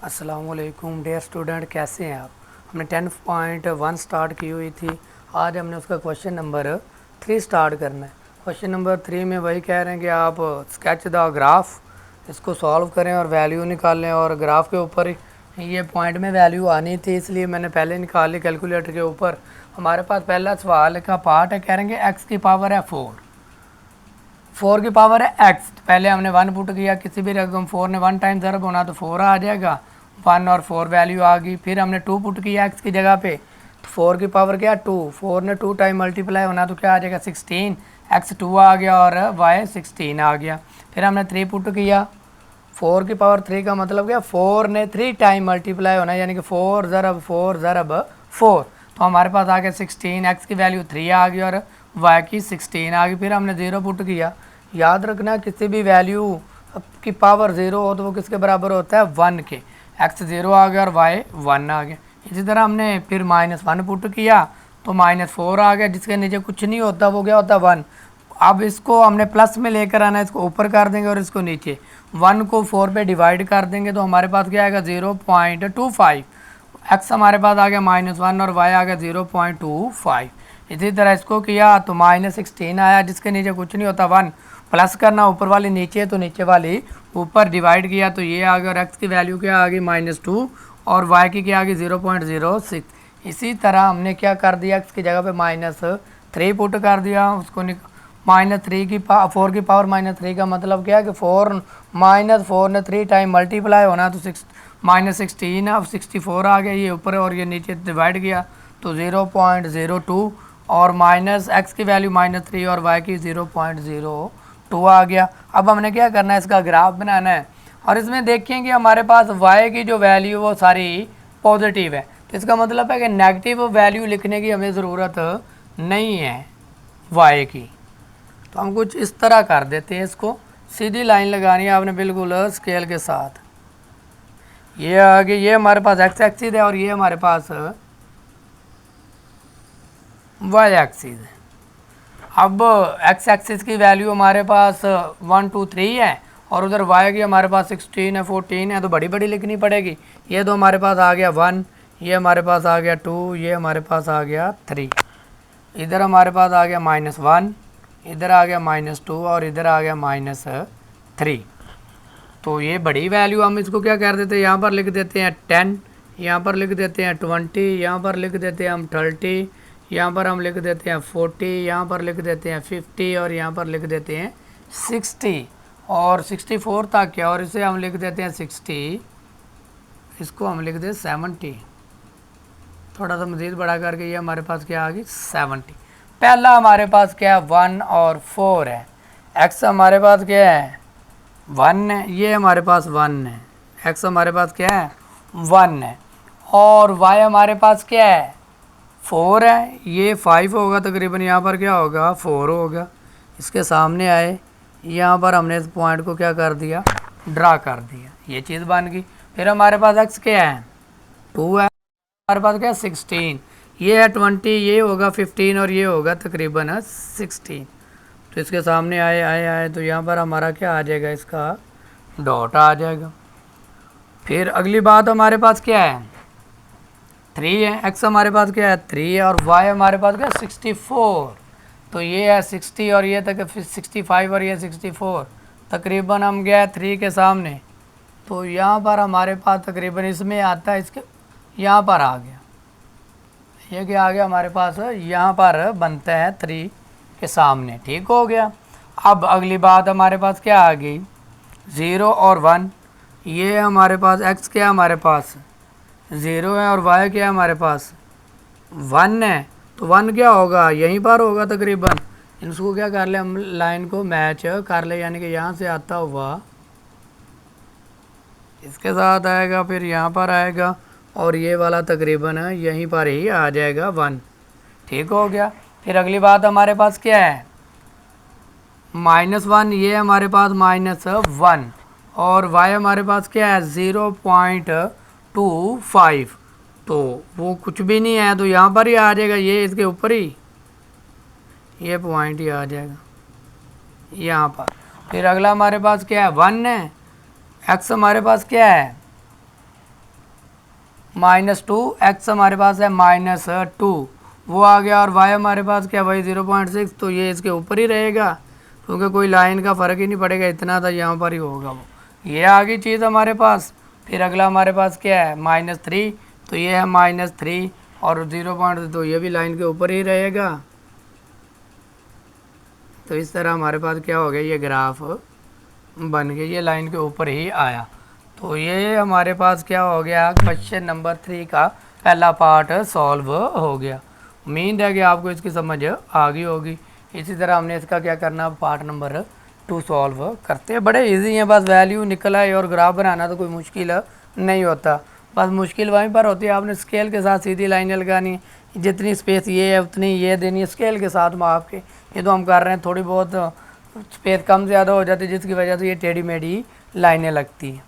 अस्सलामुअलैकुम dear student, कैसे हैं आप। हमने 10.1 स्टार्ट की हुई थी। आज हमने उसका क्वेश्चन नंबर 3 स्टार्ट करना है। क्वेश्चन नंबर 3 में वही कह रहे हैं कि आप स्केच द ग्राफ, इसको सॉल्व करें और वैल्यू निकालें। और ग्राफ के ऊपर ये पॉइंट में वैल्यू आनी थी, इसलिए मैंने पहले निकाल ली कैलकुलेटर के ऊपर। हमारे पास पहला सवाल का पार्ट है, कह रहे हैं कि एक्स की पावर है 4 की पावर है एक्स। पहले हमने 1 पुट किया, किसी भी रकम 4 ने 1 टाइम ज़रब होना तो 4 आ जाएगा, 1 और 4 वैल्यू आ गई। फिर हमने 2 पुट किया एक्स की जगह पे, तो 4 की पावर क्या 2, 4 ने 2 टाइम मल्टीप्लाई होना तो क्या आ जाएगा 16, एक्स 2 आ गया और वाई 16 आ गया। फिर हमने 3 पुट किया, 4 की पावर 3 का मतलब क्या 4 ने 3 टाइम मल्टीप्लाई होना, यानी कि 4 ज़रब 4, तो हमारे पास आ गया 16, एक्स की वैल्यू 3 आ गई और वाई की 16 आ गई। फिर हमने 0 पुट किया। याद रखना किसी भी वैल्यू की पावर 0 हो तो वो किसके बराबर होता है 1 के। एक्स 0 आ गया और वाई 1 आ गया। इसी तरह हमने फिर -1 पुट किया तो -4 आ गया, जिसके नीचे कुछ नहीं होता वो क्या होता है 1। अब इसको हमने प्लस में लेकर आना है, इसको ऊपर कर देंगे और इसको नीचे 1 को 4 पे डिवाइड कर देंगे तो हमारे पास क्या आएगा 0.25। एक्स हमारे पास आ गया -1 और वाई आ गया 0.25। इसी तरह इसको किया तो -16 आया, जिसके नीचे कुछ नहीं होता 1, प्लस करना ऊपर वाली नीचे तो नीचे वाली ऊपर, डिवाइड किया तो ये आ गया और एक्स की वैल्यू क्या आ गई -2 और वाई की क्या आ गई 0.06। इसी तरह हमने क्या कर दिया, एक्स की जगह पे -3 पुट कर दिया, उसको -3 की 4 की पावर -3 का मतलब क्या है कि 4 ने 3 टाइम मल्टीप्लाई होना तो -16 अब 64 आ गया, ये ऊपर और ये नीचे डिवाइड किया तो 0.02 और माइनस एक्स की वैल्यू -3 और वाई की 0.02 आ गया। अब हमने क्या करना है, इसका ग्राफ बनाना है और इसमें देखें कि हमारे पास वाई की जो वैल्यू वो सारी पॉजिटिव है, तो इसका मतलब है कि नेगेटिव वैल्यू लिखने की हमें ज़रूरत नहीं है वाई की। तो हम कुछ इस तरह कर देते हैं, इसको सीधी लाइन लगानी है आपने बिल्कुल स्केल के साथ। ये आगे ये हमारे पास एक्स एक्सिस है और ये हमारे पास वाई एक्सिस है। अब एक्स एक्सिस की वैल्यू हमारे पास 1 2 3 है और उधर वाई की हमारे पास 16 है 14 है, तो बड़ी बड़ी लिखनी पड़ेगी। ये तो हमारे पास आ गया 1, ये हमारे पास आ गया 2, ये हमारे पास आ गया 3, इधर हमारे पास आ गया -1, इधर आ गया -2 और इधर आ गया -3। तो ये बड़ी वैल्यू हम इसको क्या कर देते हैं, यहाँ पर लिख देते हैं 10, यहाँ पर लिख देते हैं 20, यहाँ पर लिख देते हैं हम 30, यहाँ पर हम लिख देते हैं 40, यहाँ पर लिख देते हैं 50 और यहाँ पर लिख देते हैं 60 और 64 तक क्या, और इसे हम लिख देते हैं 60, इसको हम लिख दें 70। थोड़ा सा मज़ीद बड़ा करके ये हमारे पास क्या आ गई 70। पहला हमारे पास क्या है 1 और 4 है। एक्स हमारे पास क्या है 1 है, ये हमारे पास 1 है, एक्स हमारे पास क्या है 1 है और वाई हमारे पास क्या है 4 है, ये 5 होगा तकरीबन, यहाँ पर क्या होगा 4 होगा। इसके सामने आए, यहाँ पर हमने इस पॉइंट को क्या कर दिया ड्रा कर दिया, ये चीज़ बन गई। फिर हमारे पास एक्स क्या है 2 है, हमारे पास क्या है 16, ये है 20, ये होगा 15 और ये होगा तकरीबन 16। तो इसके सामने आए तो यहाँ पर हमारा क्या आ जाएगा, इसका डॉट आ जाएगा। फिर अगली बात हमारे पास क्या है 3 है, एक्स हमारे पास क्या है 3 है और वाई हमारे पास क्या है 64। तो ये है 60 और ये तक 65 और ये 64, तकरीबन हम गया 3 के सामने, तो यहाँ पर हमारे पास तकरीबन इसमें आता है, इसके यहाँ पर आ गया, ये क्या आ गया हमारे पास यहाँ पर बनता है 3 के सामने, ठीक हो गया। अब अगली बात हमारे पास क्या आ गई 0 और 1, ये हमारे पास एक्स क्या है हमारे पास 0 है और वाई क्या है हमारे पास 1 है, तो 1 क्या होगा यहीं पर होगा तकरीबन। इसको क्या कर ले हम लाइन को मैच कर ले, यानी कि यहाँ से आता हुआ इसके साथ आएगा, फिर यहाँ पर आएगा और ये वाला तकरीबन यहीं पर ही आ जाएगा 1, ठीक हो गया। फिर अगली बात हमारे पास क्या है -1, ये हमारे पास -1 और y हमारे पास क्या है 0.25, तो वो कुछ भी नहीं है तो यहाँ पर ही आ जाएगा, ये इसके ऊपर ही ये पॉइंट ही आ जाएगा यहाँ पर। फिर अगला हमारे पास क्या है 1 है, x हमारे पास क्या है -2, एक्स हमारे पास है -2, वो आ गया। और वाई हमारे पास क्या, वही 0.6, तो ये इसके ऊपर ही रहेगा क्योंकि कोई लाइन का फ़र्क ही नहीं पड़ेगा, इतना था यहाँ पर ही होगा वो। ये आ गई चीज़ हमारे पास। फिर अगला हमारे पास क्या है, -3, तो ये है -3 और 0. तो ये भी लाइन के ऊपर ही रहेगा। तो इस तरह हमारे पास क्या हो गया, ये ग्राफ बन गया, ये लाइन के ऊपर ही आया। तो ये हमारे पास क्या हो गया, क्वेश्चन नंबर 3 का पहला पार्ट सॉल्व हो गया। उम्मीद है कि आपको इसकी समझ आ गई होगी। इसी तरह हमने इसका क्या करना, पार्ट नंबर 2 सॉल्व करते हैं। बड़े इजी हैं, बस वैल्यू निकल आए और ग्राफ बनाना तो कोई मुश्किल नहीं होता। बस मुश्किल वहीं पर होती है, आपने स्केल के साथ सीधी लाइन लगानी है, जितनी स्पेस ये है उतनी ये देनी है स्केल के साथ माप के। ये तो हम कर रहे हैं, थोड़ी बहुत स्पेस कम ज़्यादा हो जाती है जिसकी वजह से ये टेढ़ी मेढ़ी लाइनें लगती हैं।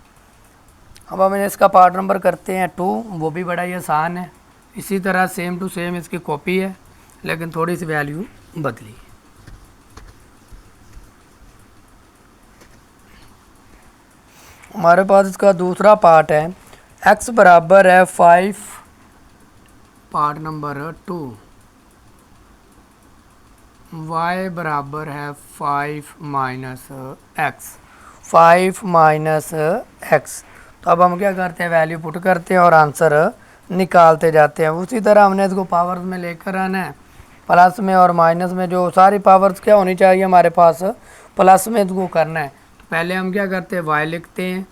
अब हम इसका पार्ट नंबर करते हैं 2, वो भी बड़ा ही आसान है। इसी तरह सेम टू सेम इसकी कॉपी है, लेकिन थोड़ी सी वैल्यू बदली। हमारे पास इसका दूसरा पार्ट है, x बराबर है 5, पार्ट नंबर 2, y बराबर है 5 माइनस एक्स, 5 माइनस एक्स। तो अब हम क्या करते हैं, वैल्यू पुट करते हैं और आंसर निकालते जाते हैं। उसी तरह हमने इसको पावर्स में लेकर आना है, प्लस में और माइनस में जो सारी पावर्स क्या होनी चाहिए हमारे पास, प्लस में इसको करना है। तो पहले हम क्या करते हैं, y लिखते हैं,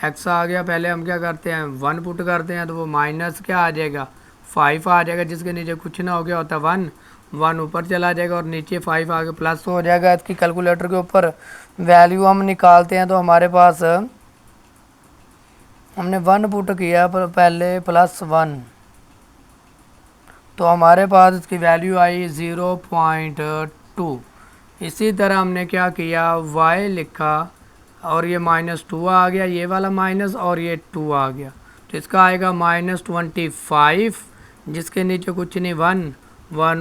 x आ गया, पहले हम क्या करते हैं 1 पुट करते हैं, तो वो माइनस क्या आ जाएगा 5 आ जाएगा, जिसके नीचे कुछ ना हो गया होता 1 ऊपर चला जाएगा और नीचे 5 आगे प्लस हो जाएगा। इसकी कैलकुलेटर के ऊपर वैल्यू हम निकालते हैं, तो हमारे पास हमने 1 पुट किया पहले +1, तो हमारे पास इसकी वैल्यू आई 0.2। इसी तरह हमने क्या किया, y लिखा और ये -2 आ गया, ये वाला माइनस और ये 2 आ गया, तो इसका आएगा -25, जिसके नीचे कुछ नहीं 1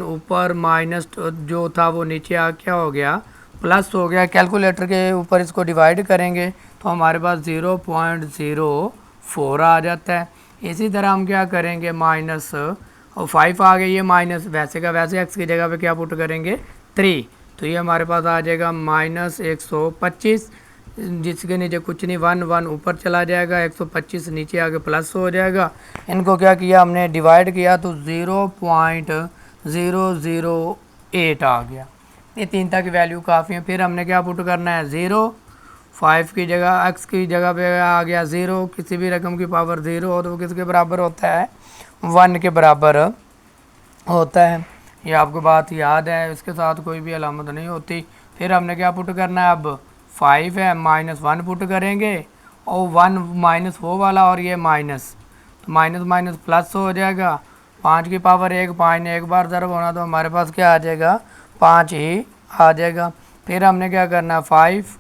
ऊपर माइनस जो था वो नीचे आ क्या हो गया, प्लस हो गया। कैलकुलेटर के ऊपर इसको डिवाइड करेंगे तो हमारे पास 0.04 आ जाता है। इसी तरह हम क्या करेंगे, माइनस और 5 आ गया, ये माइनस वैसे का वैसे एक्स की जगह पे क्या पुट करेंगे 3, तो ये हमारे पास आ जाएगा -125, जिसके नीचे कुछ नहीं 1 ऊपर चला जाएगा, 125 नीचे आके प्लस हो जाएगा। इनको क्या किया हमने, डिवाइड किया तो 0.008 आ गया। ये 3 तक की वैल्यू काफ़ी है। फिर हमने क्या पुट करना है 0, 5 की जगह x की जगह पे आ गया 0, किसी भी रकम की पावर 0 हो तो वो किसके बराबर होता है, 1 के बराबर होता है। ये आपको बात याद है, इसके साथ कोई भी अलामत नहीं होती। फिर हमने क्या पुट करना है, अब 5 है, -1 पुट करेंगे और 1 माइनस वो वाला और ये माइनस, तो माइनस माइनस प्लस हो जाएगा। 5 की पावर 1, 5 ने एक बार ज़रूर होना, तो हमारे पास क्या आ जाएगा 5 ही आ जाएगा। फिर हमने क्या करना 5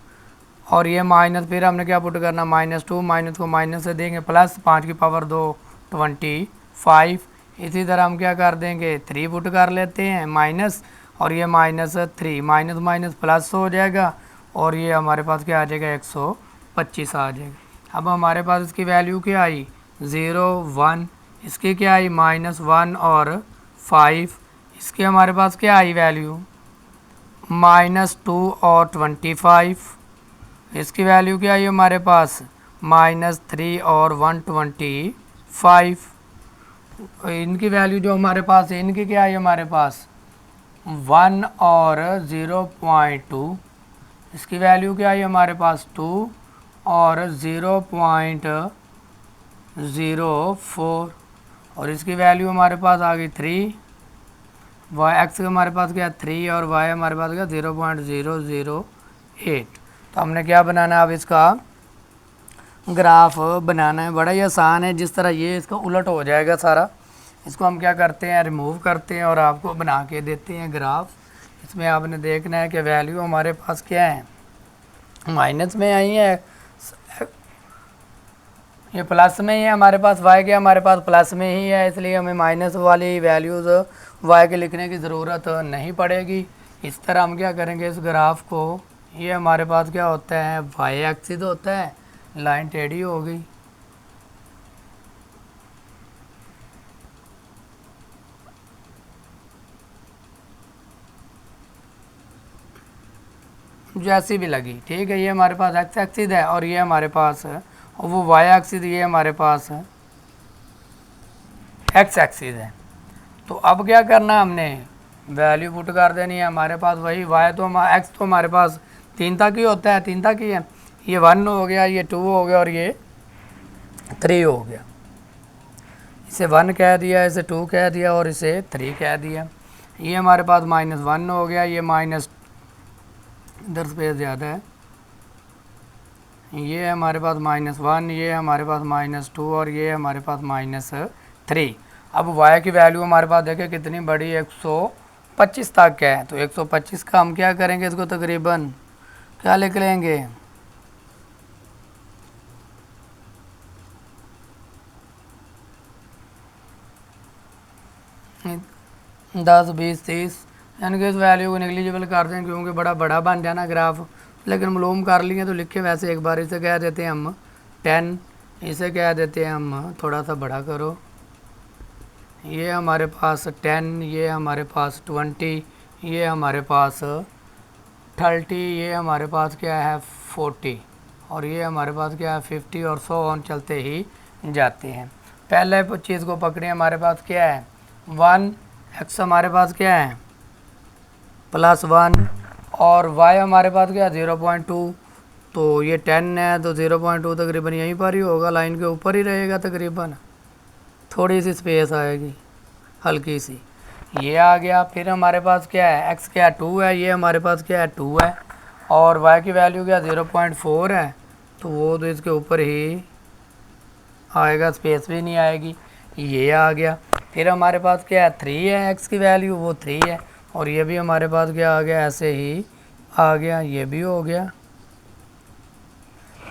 और ये माइनस, फिर हमने क्या पुट करना -2, माइनस को माइनस से देंगे प्लस, 5 की पावर 2 25। इसी तरह हम क्या कर देंगे 3 पुट कर लेते हैं माइनस, और ये -3, माइनस माइनस प्लस हो जाएगा और ये हमारे पास क्या आ जाएगा 125 आ जाएगा। अब हमारे पास इसकी वैल्यू क्या आई 0, 1, इसकी क्या आई -1 और 5, इसके हमारे पास क्या आई वैल्यू -2 और 25, इसकी वैल्यू क्या आई हमारे पास -3 और 125। इनकी वैल्यू जो हमारे पास है, इनकी क्या आई हमारे पास 1 और 0.2, इसकी वैल्यू क्या आई हमारे पास 2 और 0.04, और इसकी वैल्यू हमारे पास आ गई 3। वाई एक्स हमारे पास क्या 3 और वाई हमारे पास क्या 0.008। तो हमने क्या बनाना है, अब इसका ग्राफ बनाना है। बड़ा ही आसान है, जिस तरह ये इसका उलट हो जाएगा सारा, इसको हम क्या करते हैं रिमूव करते हैं और आपको बना के देते हैं ग्राफ। इसमें आपने देखना है कि वैल्यू हमारे पास क्या है, माइनस में आई है, ये प्लस में ही है हमारे पास, y के हमारे पास प्लस में ही है, इसलिए हमें माइनस वाली वैल्यूज़ y के लिखने की ज़रूरत नहीं पड़ेगी। इस तरह हम क्या करेंगे इस ग्राफ को, ये हमारे पास क्या होता है y एक्सिस होता है, लाइन टेढ़ी हो गई, जैसी भी लगी, ठीक है। ये हमारे पास एक्स एक्सिस है और ये हमारे पास है, और वो वाई एक्सिस ये हमारे पास है एक्स एक्सिस है। तो अब क्या करना है, हमने वैल्यू पुट कर देनी है। हमारे पास वही वाई तो एक्स तो हमारे पास 3 तक ही होता है, 3 तक ही है। ये 1 हो गया, ये 2 हो गया और ये 3 हो गया। इसे 1 कह दिया, इसे 2 कह दिया और इसे 3 कह दिया। ये हमारे पास -1 हो गया, ये माइनस इधर स्पेस ज़्यादा है, ये हमारे पास -1, ये हमारे पास -2 और ये हमारे पास -3। अब y की वैल्यू हमारे पास देखें कितनी बड़ी, 125 तक है। तो 125 का हम क्या करेंगे, इसको तकरीबन क्या लिख लेंगे, 10, 20, 30, यानी कि इस वैल्यू को निगलिजिबल कर दें क्योंकि बड़ा बड़ा बन जाना ग्राफ। लेकिन मालूम कर लिए तो लिखे वैसे एक बार। इसे कह देते हैं हम 10, इसे कह देते हैं हम थोड़ा सा बड़ा करो, ये हमारे पास 10, ये हमारे पास 20, ये हमारे पास 30, ये हमारे पास क्या है 40 और ये हमारे पास क्या है 50 और 100 ऑन चलते ही जाते हैं। पहले चीज़ को पकड़े, हमारे पास क्या है 1, एक्स हमारे पास क्या है +1 और y हमारे पास क्या है 0.2। तो ये 10 है तो 0.2 तकरीबन यहीं पर ही होगा, लाइन के ऊपर ही रहेगा तकरीबन, थोड़ी सी स्पेस आएगी हल्की सी। ये आ गया। फिर हमारे पास क्या है x क्या 2 है, ये हमारे पास क्या है 2 है और y की वैल्यू क्या 0.4 है, तो वो तो इसके ऊपर ही आएगा, स्पेस भी नहीं आएगी। ये आ गया। फिर हमारे पास क्या है 3 है, x की वैल्यू वो 3 है और ये भी हमारे पास क्या आ गया, ऐसे ही आ गया, ये भी हो गया।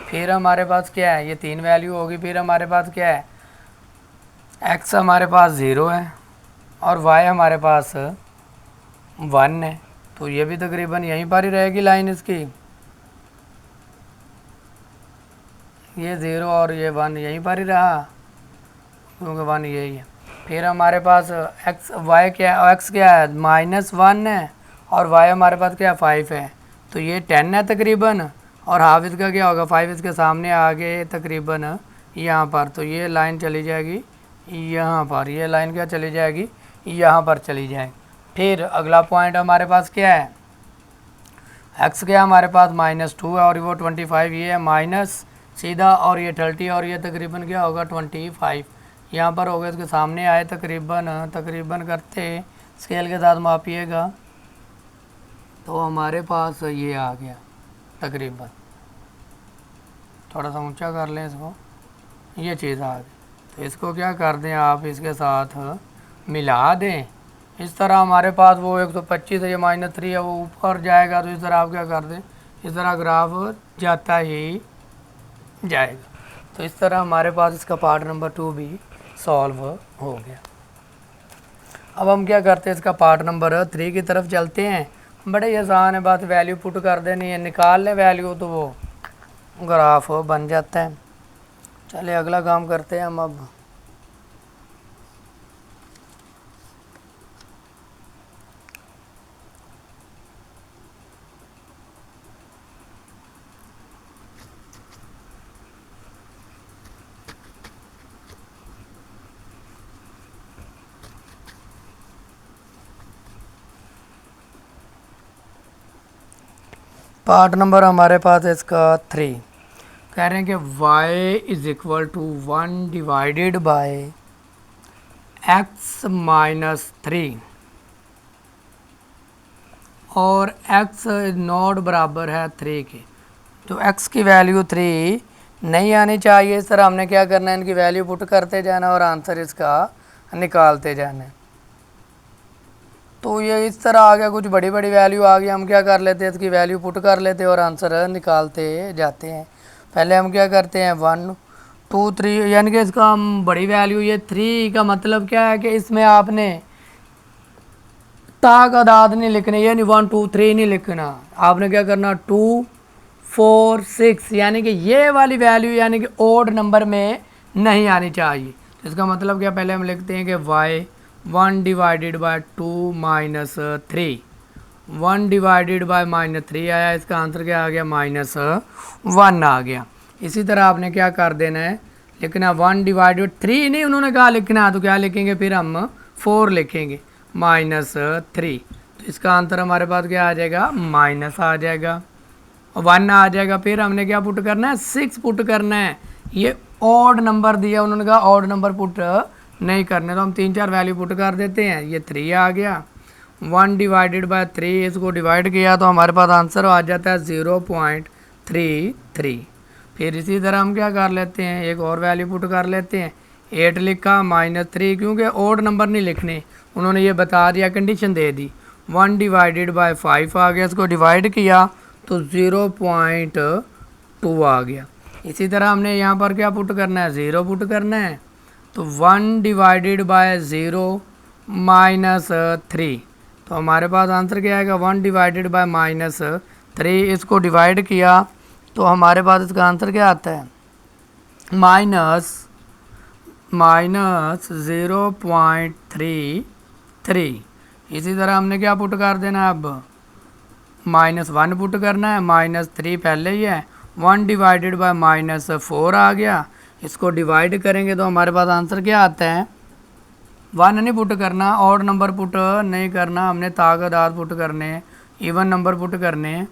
फिर हमारे पास क्या है, ये 3 वैल्यू होगी। फिर हमारे पास क्या है x हमारे पास 0 है और y हमारे पास 1 है, तो ये भी तकरीबन यहीं पर ही रहेगी लाइन इसकी, ये 0 और ये 1 यहीं पर ही रहा क्योंकि 1 यही है। फिर हमारे पास x क्या है -1 है और y हमारे पास क्या 5 है, तो ये 10 है तकरीबन और हाफ इसका क्या होगा 5 इसके सामने आगे तकरीबन यहाँ पर, तो ये लाइन चली जाएगी यहाँ पर, ये लाइन क्या चली जाएगी यहाँ पर चली जाएगी। फिर अगला पॉइंट हमारे पास क्या है, x क्या हमारे पास -2 है और वो 25, ये है माइनस सीधा और ये 30 और ये तकरीबन क्या होगा 25 यहाँ पर होगा, इसके सामने आए तकरीबन करते स्केल के साथ मापिएगा तो हमारे पास ये आ गया तकरीबन, थोड़ा सा ऊंचा कर लें इसको, ये चीज़ आ गई। तो इसको क्या कर दें आप, इसके साथ मिला दें इस तरह। हमारे पास वो 125 है, ये -3 है, वो ऊपर जाएगा, तो इस तरह आप क्या कर दें, इस तरह ग्राफ जाता ही जाएगा। तो इस तरह हमारे पास इसका पार्ट नंबर 2 भी सॉल्व हो गया। अब हम क्या करते हैं, इसका पार्ट नंबर 3 की तरफ चलते हैं। बड़े ही आसान है बात, वैल्यू पुट कर देनी है, निकाल लें वैल्यू तो वो ग्राफ बन जाता है। चलिए अगला काम करते हैं हम अब। पार्ट नंबर हमारे पास है इसका 3, कह रहे हैं कि y is equal to 1 divided by x -3 और x नॉट बराबर है 3 के। तो x की वैल्यू 3 नहीं आनी चाहिए। इस तरह हमने क्या करना है, इनकी वैल्यू पुट करते जाना और आंसर इसका निकालते जाना है। तो ये इस तरह आ गया, कुछ बड़ी बड़ी वैल्यू आ गई, हम क्या कर लेते हैं इसकी वैल्यू पुट कर लेते हैं और आंसर निकालते जाते हैं। पहले हम क्या करते हैं 1 2 3, यानी कि इसका हम बड़ी वैल्यू ये 3 का मतलब क्या है कि इसमें आपने ताक आदाद नहीं लिखने, ये नहीं 1 2 3 नहीं लिखना, आपने क्या करना 2 4 6, यानी कि ये वाली वैल्यू यानी कि ओड नंबर में नहीं आनी चाहिए। तो इसका मतलब क्या, पहले हम लिखते हैं कि y 1 divided bye 2 -3, 1 divided bye -3 आया, इसका आंसर क्या आ गया -1 आ गया। इसी तरह आपने क्या कर देना है, लिखना 1 डिवाइडेड 3 नहीं उन्होंने कहा लिखना, तो क्या लिखेंगे फिर हम 4 लिखेंगे -3, तो इसका आंसर हमारे पास क्या आ जाएगा माइनस आ जाएगा, 1 आ जाएगा। फिर हमने क्या पुट करना है 6 पुट करना है, ये ऑड नंबर दिया उन्होंने कहा ऑड नंबर पुट नहीं करने, तो हम 3-4 वैल्यू पुट कर देते हैं, ये 3 आ गया। 1 डिवाइडेड बाय 3 इसको डिवाइड किया तो हमारे पास आंसर आ जाता है 0.33। फिर इसी तरह हम क्या कर लेते हैं, एक और वैल्यू पुट कर लेते हैं, 8 लिखा -3, क्योंकि ऑड नंबर नहीं लिखने, उन्होंने ये बता दिया, कंडीशन दे दी। 1 डिवाइडेड बाय 5 आ गया, इसको डिवाइड किया तो 0.2 आ गया। इसी तरह हमने यहाँ पर क्या पुट करना है 0 पुट करना है, तो 1 डिवाइडेड बाय 0 -3, तो हमारे पास आंसर क्या आएगा 1 डिवाइडेड बाय -3, इसको डिवाइड किया तो हमारे पास इसका आंसर क्या आता है -0.33। इसी तरह हमने क्या पुट कर देना है, अब -1 पुट करना है, -3 पहले ही है, 1 डिवाइडेड बाय -4 आ गया, इसको डिवाइड करेंगे तो हमारे पास आंसर क्या आता है 1 नहीं पुट करना, ऑड नंबर पुट नहीं करना, हमने ताकदार पुट करने, इवन नंबर पुट करने,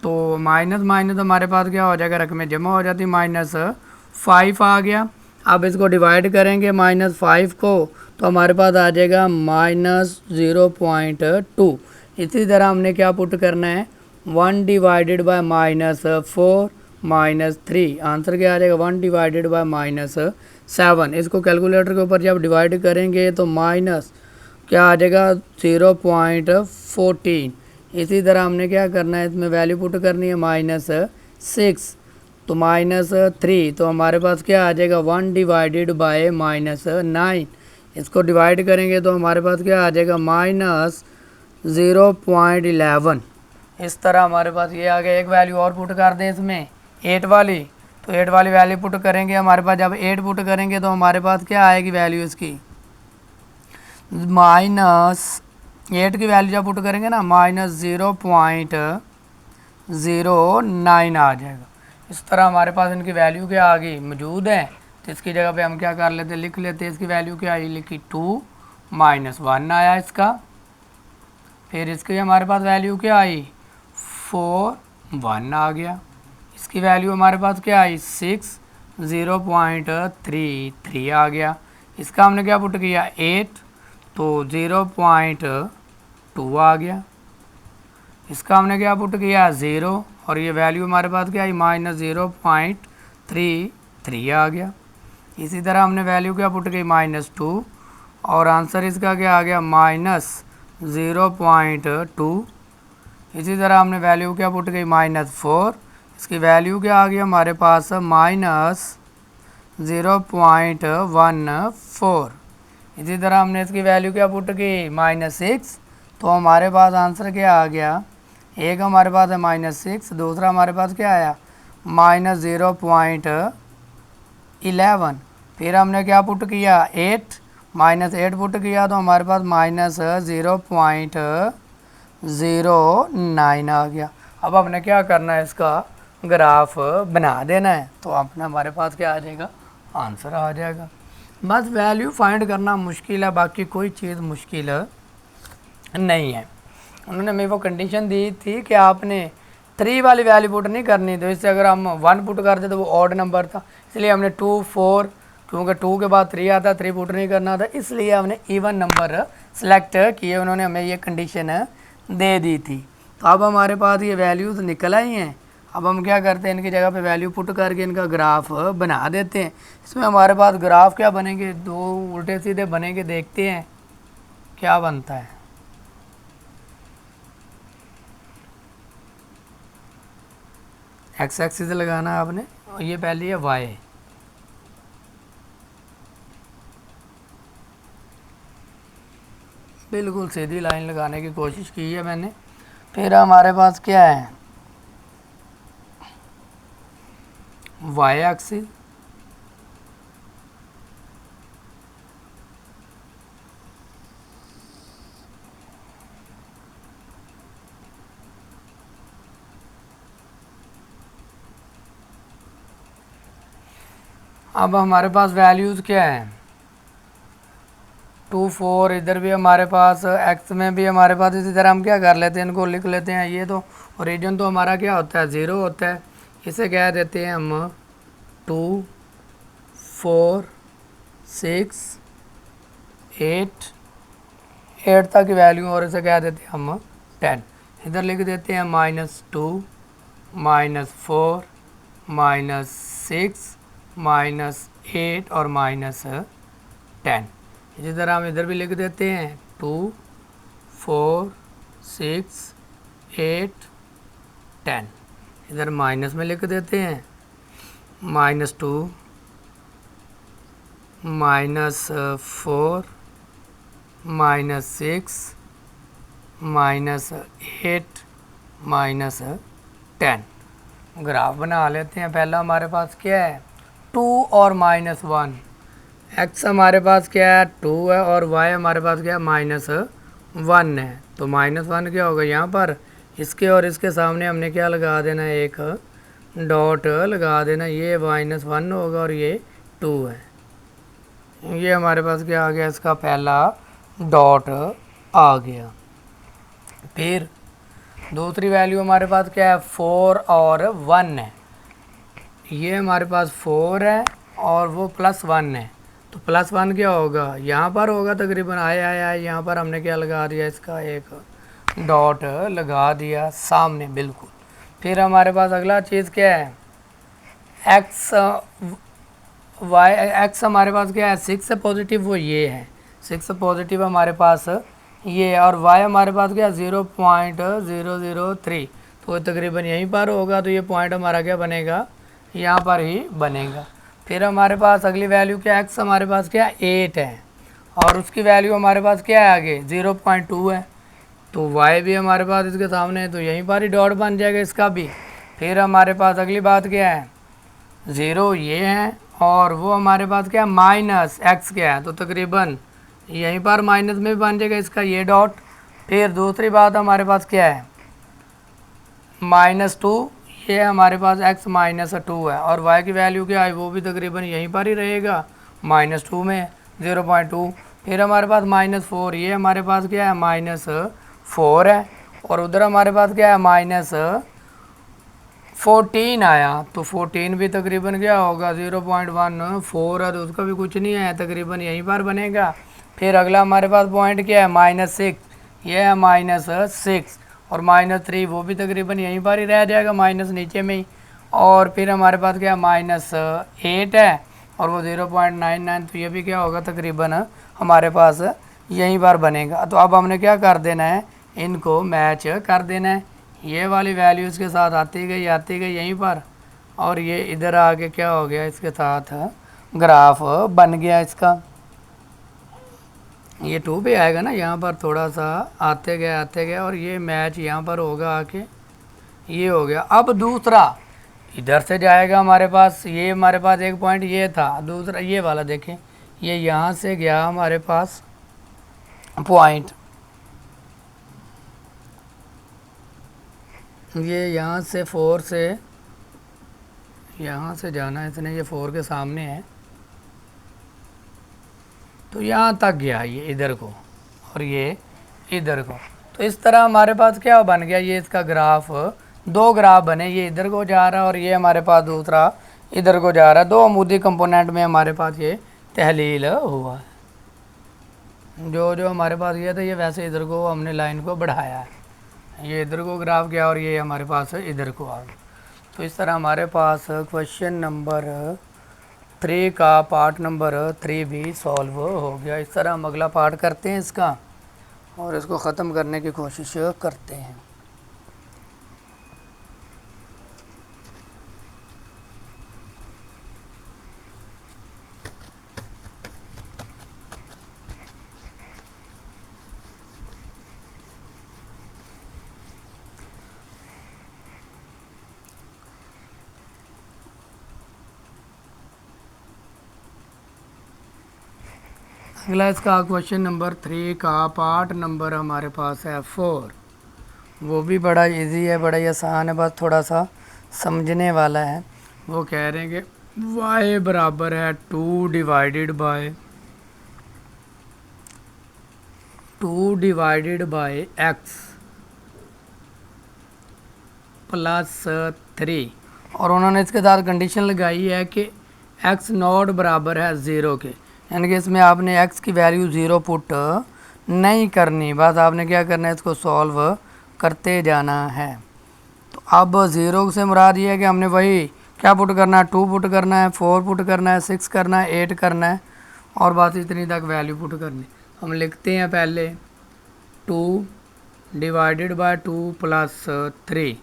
तो माइनस माइनस हमारे पास क्या हो जाएगा, रकमें जमा हो जाती, -5 आ गया। अब इसको डिवाइड करेंगे -5 को तो हमारे पास आ जाएगा -0.2। इसी तरह हमने क्या पुट करना है 1 डिवाइडेड बाय -4 -3, आंसर क्या आ जाएगा 1 डिवाइडेड बाय -7। इसको कैलकुलेटर के ऊपर जब डिवाइड करेंगे तो माइनस क्या आ जाएगा 0.14। इसी तरह हमने क्या करना है, इसमें वैल्यू पुट करनी है -6 तो -3, तो हमारे पास क्या आ जाएगा 1 डिवाइडेड बाय -9, इसको डिवाइड करेंगे तो हमारे पास क्या आ जाएगा -0.11। इस तरह हमारे पास ये आ गया। एक वैल्यू और पुट कर दें इसमें 8 वाली, तो 8 वाली वैल्यू पुट करेंगे, हमारे पास जब 8 पुट करेंगे तो हमारे पास क्या आएगी वैल्यू इसकी -8 की वैल्यू जब पुट करेंगे ना -0.09 आ जाएगा। इस तरह हमारे पास इनकी वैल्यू क्या आ गई मौजूद है, तो इसकी जगह पे हम क्या कर लेते लिख लेते, इसकी वैल्यू क्या आई लिखी 2 -1 आया इसका। फिर इसकी हमारे पास वैल्यू क्या आई 4 1 आ गया, इसकी वैल्यू हमारे पास क्या आई 6 0.33 आ गया। इसका हमने क्या पुट किया 8 तो 0.2 आ गया। इसका हमने क्या पुट किया 0 और ये वैल्यू हमारे पास क्या आई -0.33 आ गया। इसी तरह हमने वैल्यू क्या पुट की -2 और आंसर इसका क्या आ गया -0.2। इसी तरह हमने वैल्यू क्या पुट की -4, इसकी वैल्यू क्या आ गई हमारे पास -0.14। इसी तरह हमने इसकी वैल्यू क्या पुट की -6, तो हमारे पास आंसर क्या आ गया, एक हमारे पास है -6, दूसरा हमारे पास क्या आया -0.11। फिर हमने क्या पुट किया 8 -8 पुट किया तो हमारे पास -0.09 आ गया। अब हमने क्या करना है इसका ग्राफ बना देना है, तो अपना हमारे पास क्या आ जाएगा आंसर आ जाएगा। बस वैल्यू फाइंड करना मुश्किल है, बाकी कोई चीज़ मुश्किल नहीं है। उन्होंने हमें वो कंडीशन दी थी कि आपने 3 वाली वैल्यू पुट नहीं करनी, तो इससे अगर हम 1 पुट करते तो वो ऑड नंबर था, इसलिए हमने 2 4, क्योंकि 2 के बाद 3 आता, 3 पुट नहीं करना था, इसलिए हमने इवन नंबर सेलेक्ट किए। उन्होंने हमें ये कंडीशन दे दी थी। तो अब हमारे पास ये वैल्यूज़ निकल आई हैं। अब हम क्या करते हैं, इनकी जगह पे वैल्यू पुट करके इनका ग्राफ बना देते हैं। इसमें हमारे पास ग्राफ क्या बनेंगे, 2 उल्टे सीधे बनेंगे, देखते हैं क्या बनता है। एक्स एक्सिस लगाना आपने, और ये पहली है वाई, बिल्कुल सीधी लाइन लगाने की कोशिश की है मैंने। फिर हमारे पास क्या है वाई एक्सिस, अब हमारे पास वैल्यूज़ क्या है, 2 4, इधर भी हमारे पास एक्स में भी हमारे पास इसी तरह हम क्या कर लेते हैं, इनको लिख लेते हैं। ये तो ओरिजिन तो हमारा क्या होता है, 0 होता है। इसे कह देते हैं हम 2 4 6 8 8 तक की वैल्यू, और इसे कह देते हैं हम 10। इधर लिख देते हैं -2 -4 -6 -8 और -10। इसी तरह हम इधर भी लिख देते हैं 2 4 6 8 10। इधर माइनस में लिख देते हैं -2 -4 -6 -8 -10। ग्राफ बना लेते हैं। पहला हमारे पास क्या है, 2 और -1। एक्स हमारे पास क्या है, 2 है, और वाई हमारे पास क्या है, -1 है। तो -1 क्या होगा यहाँ पर, इसके और इसके सामने हमने क्या लगा देना है, एक डॉट लगा देना। ये -1 होगा और ये 2 है। ये हमारे पास क्या आ गया, इसका पहला डॉट आ गया। फिर दूसरी वैल्यू हमारे पास क्या है, 4 और 1 है। ये हमारे पास 4 है और वो +1 है। तो +1 क्या होगा, यहाँ पर होगा तकरीबन, आया यहाँ पर हमने क्या लगा दिया, इसका एक डॉट लगा दिया सामने बिल्कुल। फिर हमारे पास अगला चीज़ क्या है, एक्स हमारे पास क्या है, 6 है पॉजिटिव, वो ये है 6 पॉजिटिव हमारे पास ये, और वाई हमारे पास क्या है 0.003। तो तकरीबन यहीं पर होगा। तो ये पॉइंट हमारा क्या बनेगा, यहाँ पर ही बनेगा। फिर हमारे पास अगली वैल्यू क्या है, एक्स हमारे पास क्या है 8 है, और उसकी वैल्यू हमारे पास क्या है आगे 0.2 है। तो वाई भी हमारे पास इसके सामने है, तो यहीं पर ही डॉट बन जाएगा इसका भी। फिर हमारे पास अगली बात क्या है, 0 ये है, और वो हमारे पास क्या है -x क्या है, तो तकरीबन यहीं पर माइनस में भी बन जाएगा इसका ये डॉट। फिर दूसरी बात हमारे पास क्या है, -2, ये हमारे पास x -2 है, और y की वैल्यू क्या है, वो भी तकरीबन यहीं पर ही रहेगा -2 में 0.2। फिर हमारे पास -4, ये हमारे पास क्या है -4 है, और उधर हमारे पास क्या है -14 आया। तो 14 भी तकरीबन क्या होगा 0.14 है, तो उसका भी कुछ नहीं है, तकरीबन यहीं पर बनेगा। फिर अगला हमारे पास पॉइंट क्या है -6, ये है -6, और -3 वो भी तकरीबन यहीं पर ही रह जाएगा, माइनस नीचे में ही। और फिर हमारे पास क्या है -8 है, और वो 0.99, तो ये भी क्या होगा तकरीबन हमारे पास यहीं पर बनेगा। तो अब हमने क्या कर देना है, इनको मैच कर देना है। ये वाली वैल्यूज़ के साथ आती गई यहीं पर, और ये इधर आके क्या हो गया, इसके साथ ग्राफ बन गया इसका। ये 2 पे आएगा ना, यहाँ पर थोड़ा सा आते गए, और ये मैच यहाँ पर होगा आके, ये हो गया। अब दूसरा इधर से जाएगा हमारे पास, ये हमारे पास एक पॉइंट ये था, दूसरा ये वाला देखें, ये यहाँ से गया हमारे पास पॉइंट, ये यहाँ से 4 से यहाँ से जाना है इसने, ये 4 के सामने है, तो यहाँ तक गया ये इधर को, और ये इधर को। तो इस तरह हमारे पास क्या बन गया, ये इसका ग्राफ, 2 ग्राफ बने, ये इधर को जा रहा है और ये हमारे पास दूसरा इधर को जा रहा है। 2 अमूदी कंपोनेंट में हमारे पास ये तहलील हुआ है। जो हमारे पास ये था, ये वैसे इधर को हमने लाइन को बढ़ाया है, ये इधर को ग्राफ गया और ये हमारे पास इधर को आ गया। तो इस तरह हमारे पास क्वेश्चन नंबर 3 का पार्ट नंबर 3 भी सॉल्व हो गया। इस तरह हम अगला पार्ट करते हैं इसका, और इसको ख़त्म करने की कोशिश करते हैं। अगला इसका क्वेश्चन नंबर 3 का पार्ट नंबर हमारे पास है 4। वो भी बड़ा इजी है, बड़ा ही आसान है, बस थोड़ा सा समझने वाला है। वो कह रहे हैं कि y बराबर है 2 डिवाइडेड बाय x प्लस 3, और उन्होंने इसके साथ कंडीशन लगाई है कि x नॉट बराबर है 0 के, यानी कि इसमें आपने x की वैल्यू 0 पुट नहीं करनी, बस आपने क्या करना है, इसको सॉल्व करते जाना है। तो अब 0 से मुराद ये है कि हमने वही क्या पुट करना है, 2 पुट करना है, 4 पुट करना है, 6 करना है, 8 करना है, और बस इतनी तक वैल्यू पुट करनी। हम लिखते हैं पहले 2 डिवाइडेड बाय 2 प्लस 3,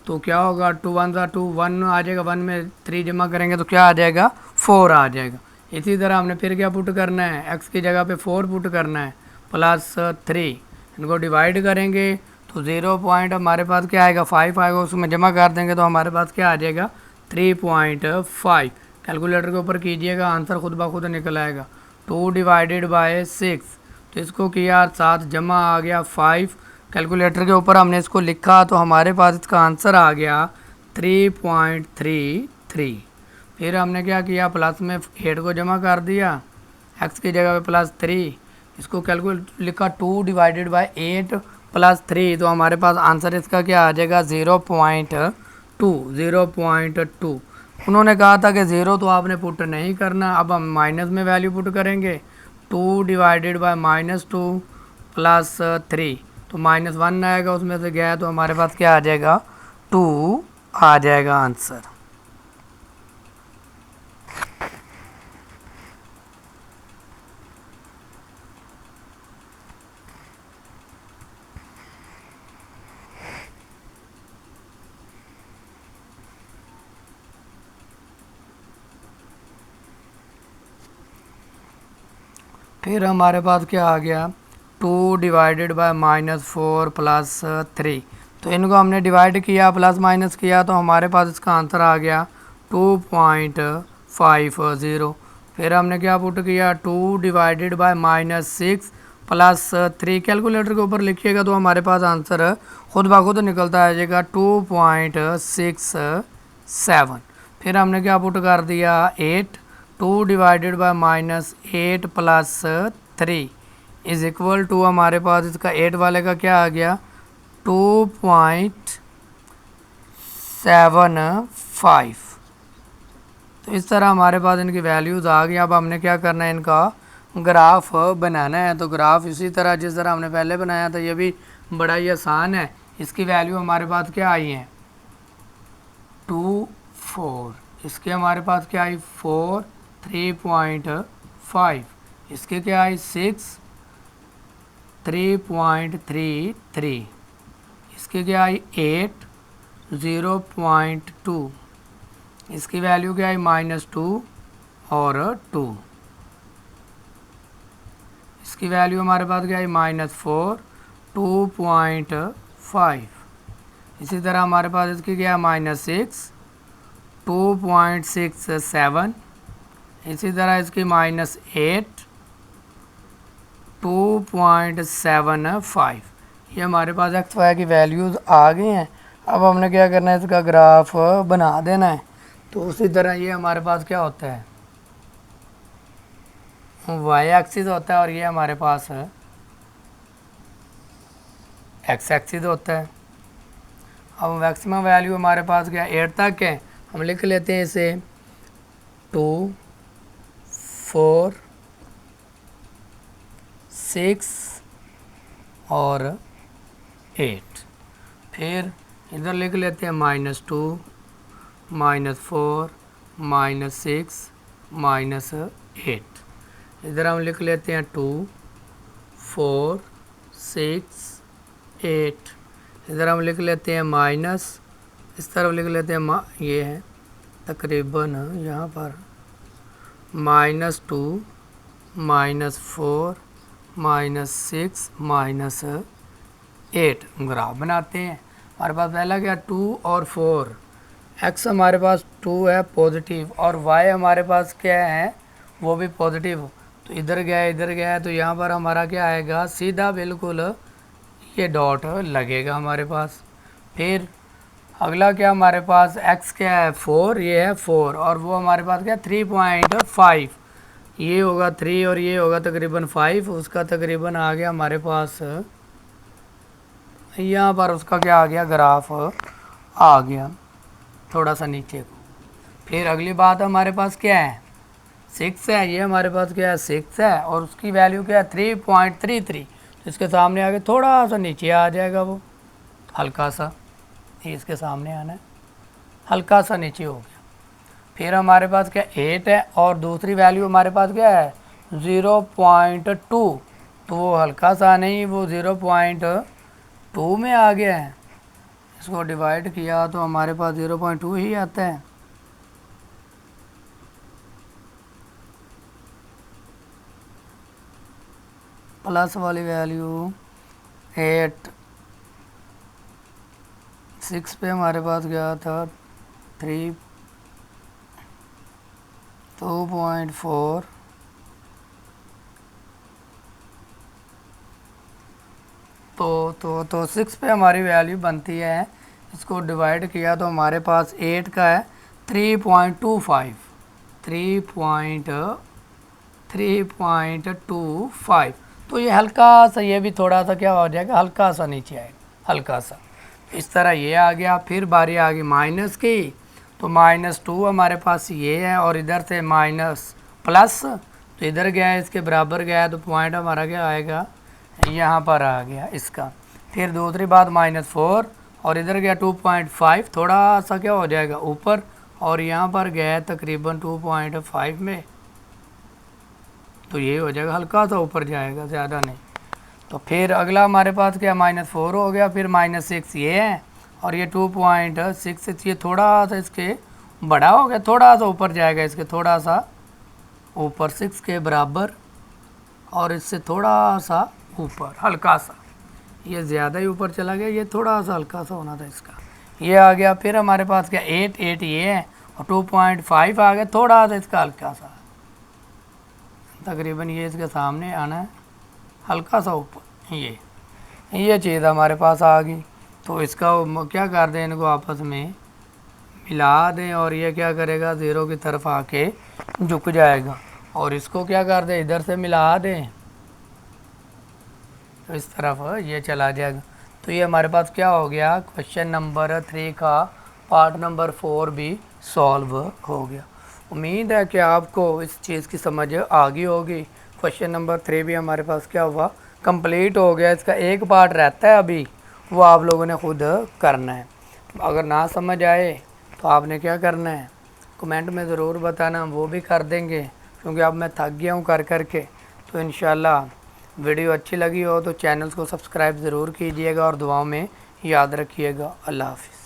तो क्या होगा, 2 1 सा 2, 1 आ जाएगा, 1 में 3 जमा करेंगे तो क्या आ जाएगा, 4 आ जाएगा। इसी तरह हमने फिर क्या पुट करना है, x की जगह पे 4 पुट करना है प्लस 3, इनको डिवाइड करेंगे तो 0 पॉइंट हमारे पास क्या आएगा, 5 आएगा, उसमें जमा कर देंगे तो हमारे पास क्या आ जाएगा, 3.5। कैलकुलेटर के ऊपर कीजिएगा, आंसर खुद ब खुद निकल आएगा। 2 डिवाइडेड बाय 6, तो इसको किया 7 जमा आ गया 5, कैलकुलेटर के ऊपर हमने इसको लिखा तो हमारे पास इसका आंसर आ गया 3.33। फिर हमने क्या किया, प्लस में 8 को जमा कर दिया, x की जगह पे प्लस 3, इसको कैलकुलेट लिखा 2 डिवाइडेड बाय 8 प्लस 3, तो हमारे पास आंसर इसका क्या आ जाएगा, 0.2। उन्होंने कहा था कि 0 तो आपने पुट नहीं करना, अब हम माइनस में वैल्यू पुट करेंगे, 2 डिवाइडेड बाय -2 प्लस 3, तो -1 आएगा, उसमें से गया तो हमारे पास क्या आ जाएगा, 2 आ जाएगा आंसर। फिर हमारे पास क्या आ गया, 2 डिवाइडेड बाय -4 प्लस 3, तो इनको हमने डिवाइड किया प्लस माइनस किया तो हमारे पास इसका आंसर आ गया 2.50। फिर हमने क्या पुट किया, 2 डिवाइडेड बाय -6 प्लस 3, कैलकुलेटर के ऊपर लिखिएगा तो हमारे पास आंसर खुद ब खुद निकलता आ जाएगा 2.67। फिर हमने क्या पुट कर दिया, 8, 2 divided by -8 plus 3 is equal to, हमारे पास इसका 8 वाले का क्या आ गया, 2.75। तो इस तरह हमारे पास इनकी वैल्यूज़ आ गई। अब हमने क्या करना है, इनका ग्राफ बनाना है। तो ग्राफ इसी तरह जिस तरह हमने पहले बनाया था, ये भी बड़ा ही आसान है। इसकी वैल्यू हमारे पास क्या आई है, 2 4, इसके हमारे पास क्या आई 4 3.5, इसके क्या आई 6 3.33, इसके क्या आई 8 0.2, इसकी वैल्यू क्या आई -2 और 2, इसकी वैल्यू हमारे पास क्या आई -4 2.5, इसी तरह हमारे पास इसकी क्या है -6 2.67, इसी तरह इसकी -8 2.75। ये हमारे पास एक्स वाई की वैल्यूज़ आ गई हैं। अब हमने क्या करना है, इसका ग्राफ बना देना है। तो उसी तरह ये हमारे पास क्या होता है, वाई एक्सिस होता है और ये हमारे पास एक्स एक्सिस होता है। अब मैक्सिमम वैल्यू हमारे पास क्या 8 तक है, हम लिख लेते हैं इसे 2 4 6 और 8। फिर इधर लिख लेते हैं -2 -4 -6 -8। इधर हम लिख लेते हैं 2 4 6 8। इधर हम लिख लेते हैं माइनस, इस तरफ लिख लेते हैं ये है तकरीबन यहाँ पर -2 -4 -6 -8 ग्राफ बनाते हैं। हमारे पास पहला क्या 2 और 4, एक्स हमारे पास 2 है पॉजिटिव और वाई हमारे पास क्या है वो भी पॉजिटिव, तो इधर गया तो यहाँ पर हमारा क्या आएगा, सीधा बिल्कुल ये डॉट लगेगा हमारे पास। फिर अगला क्या हमारे पास x क्या है 4, ये है 4 और वो हमारे पास क्या 3.5, ये होगा 3 और ये होगा तकरीबन 5, उसका तकरीबन आ गया हमारे पास यहाँ पर उसका क्या आ गया ग्राफ आ गया थोड़ा सा नीचे को। फिर अगली बात हमारे पास क्या है 6 है, ये हमारे पास क्या है 6 है और उसकी वैल्यू क्या है 3.33, तो इसके सामने आगे थोड़ा सा नीचे आ जाएगा वो हल्का सा, ये इसके सामने आना है हल्का सा नीचे हो गया। फिर हमारे पास क्या 8 है और दूसरी वैल्यू हमारे पास क्या है 0.2, तो वो हल्का सा नहीं वो 0.2 में आ गया है। इसको डिवाइड किया तो हमारे पास 0.2 ही आता है। प्लस वाली वैल्यू 8, 6 पे हमारे पास गया था 2.4, तो 6 पे हमारी वैल्यू बनती है। इसको डिवाइड किया तो हमारे पास 8 का है 3.25, 3.25, तो ये हल्का सा ये भी थोड़ा सा क्या हो जाएगा हल्का सा नीचे आएगा हल्का सा। इस तरह ये आ गया। फिर बारी आ गई माइनस की, तो -2 हमारे पास ये है और इधर से माइनस प्लस, तो इधर गया है इसके बराबर गया है तो पॉइंट हमारा क्या आएगा यहाँ पर आ गया इसका। फिर दूसरी बात -4 और इधर गया 2.5, थोड़ा सा क्या हो जाएगा ऊपर और यहाँ पर गया है तकरीबन 2.5 में, तो ये हो जाएगा हल्का सा ऊपर जाएगा ज़्यादा नहीं। तो फिर अगला हमारे पास क्या -4 हो गया, फिर -6 ये है और ये 2.66, ये थोड़ा सा इसके बड़ा हो गया, थोड़ा सा ऊपर जाएगा इसके थोड़ा सा ऊपर 6 के बराबर और इससे थोड़ा सा ऊपर हल्का सा, ये ज़्यादा ही ऊपर चला गया, ये थोड़ा सा हल्का सा होना था इसका, ये आ गया। फिर हमारे पास क्या 8 ये है और 2.5 आ गया, थोड़ा सा इसका हल्का सा तकरीबन ये इसके सामने आना है हल्का सा ऊपर, ये चीज़ हमारे पास आ गई। तो इसका क्या कर दें इनको आपस में मिला दें और ये क्या करेगा 0 की तरफ आके झुक जाएगा और इसको क्या कर दें इधर से मिला दें तो इस तरफ ये चला जाएगा। तो ये हमारे पास क्या हो गया क्वेश्चन नंबर 3 का पार्ट नंबर 4 भी सॉल्व हो गया। उम्मीद है कि आपको इस चीज़ की समझ आ गई होगी। क्वेश्चन नंबर 3 भी हमारे पास क्या हुआ कंप्लीट हो गया। इसका एक पार्ट रहता है अभी, वो आप लोगों ने खुद करना है। अगर ना समझ आए तो आपने क्या करना है कमेंट में ज़रूर बताना, हम वो भी कर देंगे क्योंकि अब मैं थक गया हूँ कर करके। तो इंशाल्लाह वीडियो अच्छी लगी हो तो चैनल को सब्सक्राइब ज़रूर कीजिएगा और दुआओं में याद रखिएगा। अल्लाह हाफ़िज़।